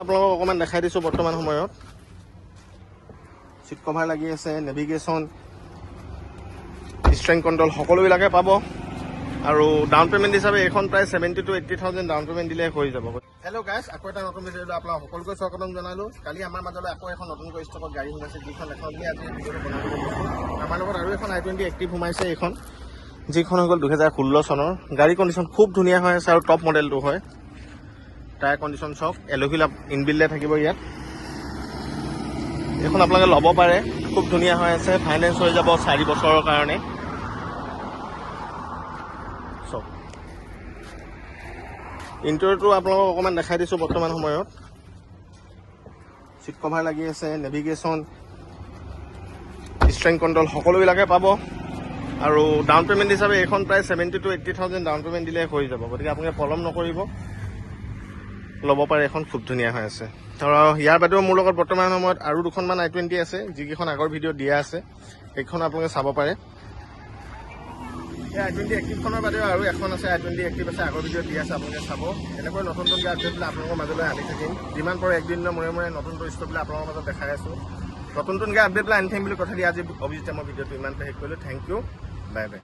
আপোনালোকক অকণমান দেখাই দিছোঁ বৰ্তমান সময়ত চিট কভাৰ লাগি আছে, নেভিগেশ্যন, ষ্ট্ৰেং কণ্ট্ৰল সকলোবিলাকে পাব। আৰু ডাউন পে'মেণ্ট হিচাপে এইখন প্ৰায় 70,000 to 80,000 ডাউন পে'মেণ্ট দিলে হৈ যাব। হেল্ল' গাইছ, আকৌ এটা নতুন ভিডিঅ'লৈ আপোনাক সকলোকে স্বাগতম জনালোঁ। কালি আমাৰ মাজলৈ আকৌ এখন নতুনকৈ ষ্টকত গাড়ী সোমাইছে, যিখন এখন বুলি আজি ভিডিঅ'টো বনাবলৈ লৈছোঁ। আমাৰ লগত আৰু এখন i20 এক্টিভ সোমাইছে, এইখন যিখন হৈ গ'ল 2016 চনৰ। গাড়ী কণ্ডিশ্যন খুব ধুনীয়া হৈ আছে আৰু টপ মডেলটো হয়। টায়াৰ কণ্ডিশ্যন চাওক, এল'ভিল ইনবিল্ডে থাকিব ইয়াত। এইখন আপোনালোকে ল'ব পাৰে, খুব ধুনীয়া হৈ আছে। ফাইনেন্স হৈ যাব 4 বছৰৰ কাৰণে। চাওক ইণ্টেৰিয়ৰটো আপোনালোকক অকণমান দেখাই দিছোঁ বৰ্তমান সময়ত। চিট কভাৰ লাগি আছে, নেভিগেশ্যন, ষ্ট্ৰেং কণ্ট্ৰল সকলোবিলাকে পাব। আৰু ডাউন পে'মেণ্ট হিচাপে এইখন প্ৰায় 70,000 to 80,000 ডাউন পে'মেণ্ট দিলে হৈ যাব। গতিকে আপোনালোকে পলম নকৰিব, ল'ব পাৰে। এখন খুব ধুনীয়া হৈ আছে। আৰু ইয়াৰ বাদেও মোৰ লগত বৰ্তমান সময়ত আৰু দুখনমান i20 আছে, যিকেইখন আগৰ ভিডিঅ'ত দিয়া আছে, সেইখন আপোনালোকে চাব পাৰে। এই i20 এক্টিভখনৰ বাদেও আৰু এখন আছে, i20 এক্টিভ আছে, আগৰ ভিডিঅ'ত দিয়া আছে, আপোনালোকে চাব। এনেকৈ নতুন নতুনকৈ আপডেট বিলাক আপোনালোকৰ মাজলৈ আনি থাকিম। যিমান পাৰে একদিনৰ মূৰে মূৰে নতুন ষ্টক বিলাক আপোনালোকৰ মাজত দেখাই আছোঁ। নতুনকৈ আপডেট বিলাক আনি থাকিম বুলি কথা দি আজি অভিজিতে মই ভিডিঅ'টো ইমানতে শেষ কৰিলোঁ। Thank you, bye by.